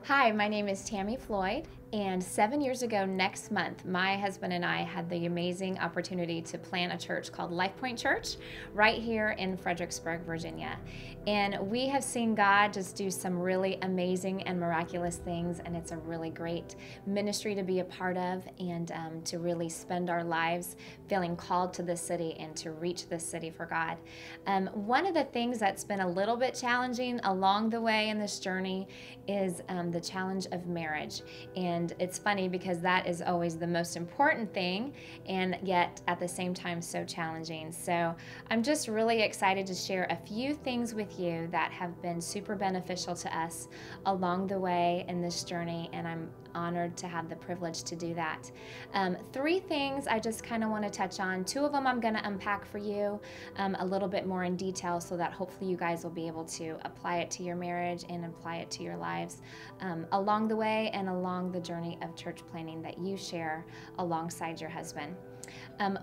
Hi, my name is Tammy Floyd, and 7 years ago next month, my husband and I had the amazing opportunity to plant a church called Life Point Church right here in Fredericksburg, Virginia. And we have seen God just do some really amazing and miraculous things, and it's a really great ministry to be a part of and to really spend our lives feeling called to this city and to reach this city for God. One of the things that's been a little bit challenging along the way in this journey is the challenge of marriage. And it's funny because that is always the most important thing, and yet at the same time so challenging. So I'm just really excited to share a few things with you that have been super beneficial to us along the way in this journey, and I'm honored to have the privilege to do that. Three things I just kind of want to touch on. Two of them I'm going to unpack for you a little bit more in detail so that hopefully you guys will be able to apply it to your marriage and apply it to your lives along the way and along the journey of church planning that you share alongside your husband.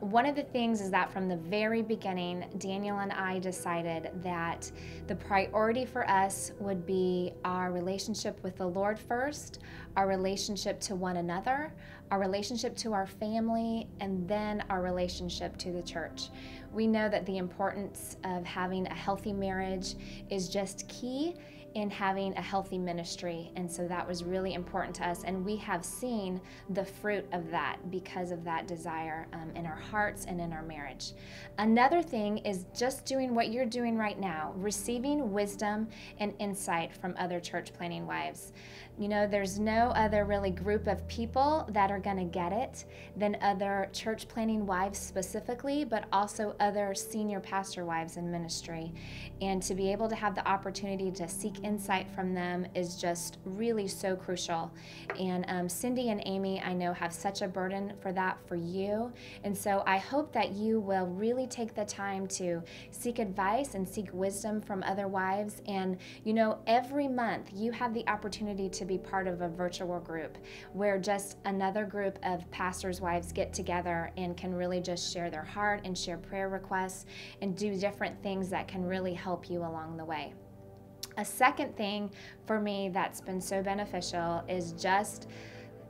One of the things is that from the very beginning, Daniel and I decided that the priority for us would be our relationship with the Lord first, our relationship to one another, our relationship to our family, and then our relationship to the church. We know that the importance of having a healthy marriage is just key in having a healthy ministry, and so that was really important to us, and we have seen the fruit of that because of that desire in our hearts and in our marriage. Another thing is just doing what you're doing right now, receiving wisdom and insight from other church planning wives. You know, there's no other really group of people that are going to get it than other church planning wives specifically, but also other senior pastor wives in ministry. And to be able to have the opportunity to seek insight from them is just really so crucial. And Cindy and Amy, I know, have such a burden for that for you. And so I hope that you will really take the time to seek advice and seek wisdom from other wives. And, you know, every month you have the opportunity to be part of a virtual group where just another group of pastors' wives get together and can really just share their heart and share prayer requests and do different things that can really help you along the way. A second thing for me that's been so beneficial is just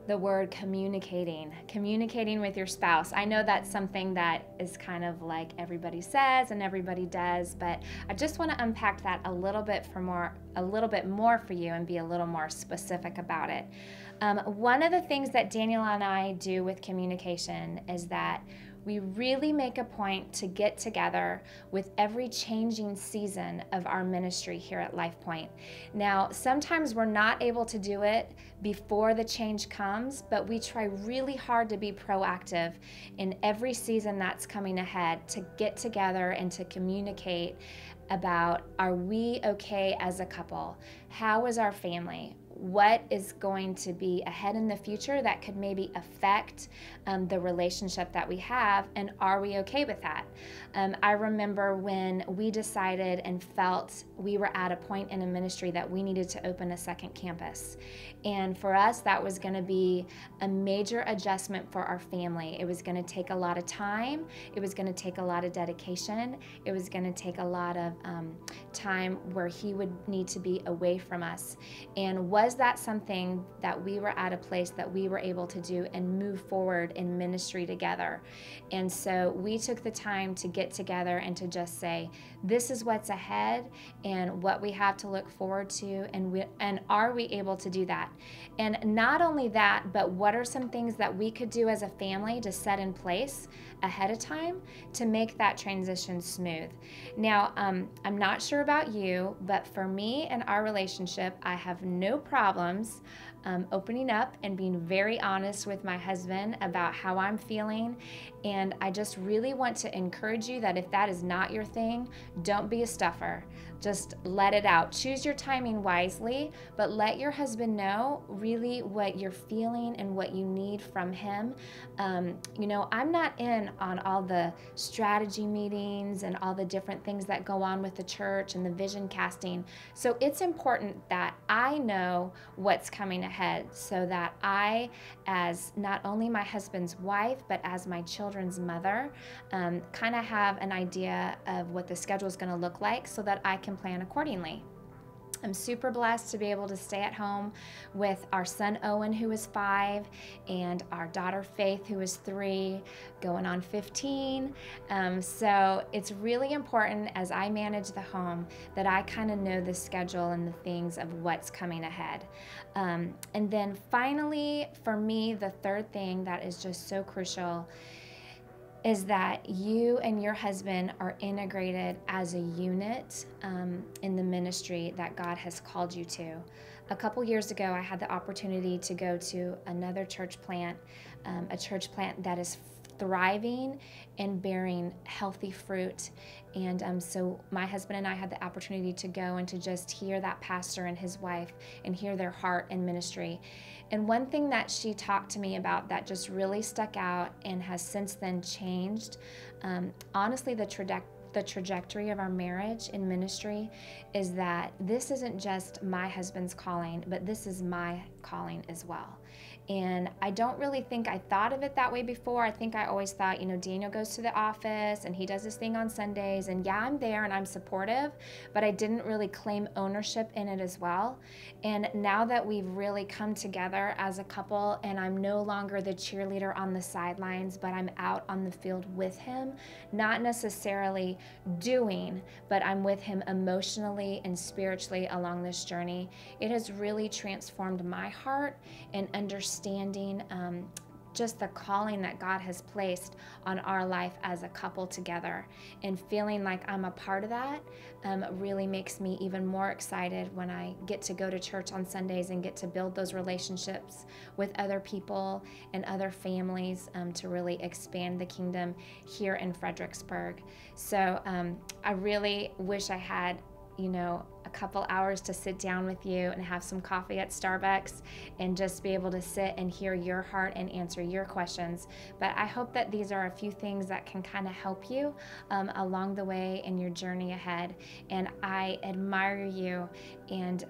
the word communicating with your spouse. I know that's something that is kind of like everybody says and everybody does, but I just want to unpack that a little bit more for you and be a little more specific about it. One of the things that Daniel and I do with communication is that we really make a point to get together with every changing season of our ministry here at Life Point. Now, sometimes we're not able to do it before the change comes, but we try really hard to be proactive in every season that's coming ahead to get together and to communicate about, are we okay as a couple? How is our family? What is going to be ahead in the future that could maybe affect the relationship that we have, and are we okay with that? I remember when we decided and felt we were at a point in a ministry that we needed to open a second campus. And for us, that was going to be a major adjustment for our family. It was going to take a lot of time. It was going to take a lot of dedication. It was going to take a lot of time where he would need to be away from us. And was that something that we were at a place that we were able to do and move forward in ministry together? And so we took the time to get together and to just say, this is what's ahead and what we have to look forward to, and are we able to do that? And not only that, but what are some things that we could do as a family to set in place ahead of time to make that transition smooth? Now, I'm not sure about you, but for me and our relationship, I have no problems opening up and being very honest with my husband about how I'm feeling. And I just really want to encourage you that if that is not your thing, don't be a stuffer. Just let it out. Choose your timing wisely, but let your husband know really what you're feeling and what you need from him. You know, I'm not in on all the strategy meetings and all the different things that go on with the church and the vision casting. So it's important that I know what's coming ahead so that I, as not only my husband's wife, but as my children's mother, kind of have an idea of what the schedule is going to look like so that I can plan accordingly. I'm super blessed to be able to stay at home with our son Owen, who is 5, and our daughter Faith, who is 3, going on 15. So it's really important as I manage the home that I kind of know the schedule and the things of what's coming ahead. And then finally, for me, the third thing that is just so crucial is that you and your husband are integrated as a unit in the ministry that God has called you to. A couple years ago, I had the opportunity to go to another church plant, a church plant that is thriving and bearing healthy fruit. And so my husband and I had the opportunity to go and to just hear that pastor and his wife and hear their heart and ministry. And one thing that she talked to me about that just really stuck out and has since then changed, honestly, the trajectory of our marriage in ministry is that this isn't just my husband's calling, but this is my calling as well. And I don't really think I thought of it that way before. I think I always thought, Daniel goes to the office and he does his thing on Sundays, and yeah, I'm there and I'm supportive, but I didn't really claim ownership in it as well. And now that we've really come together as a couple, and I'm no longer the cheerleader on the sidelines, but I'm out on the field with him, not necessarily doing, but I'm with him emotionally and spiritually along this journey. It has really transformed my heart and understanding just the calling that God has placed on our life as a couple together, and feeling like I'm a part of that really makes me even more excited when I get to go to church on Sundays and get to build those relationships with other people and other families to really expand the kingdom here in Fredericksburg. So I really wish I had a couple hours to sit down with you and have some coffee at Starbucks and just be able to sit and hear your heart and answer your questions. But I hope that these are a few things that can kind of help you along the way in your journey ahead. And I admire you, and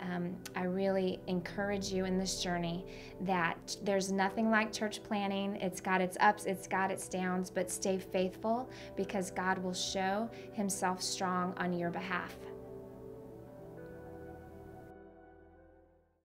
I really encourage you in this journey that there's nothing like church planning. It's got its ups, it's got its downs, but stay faithful because God will show himself strong on your behalf.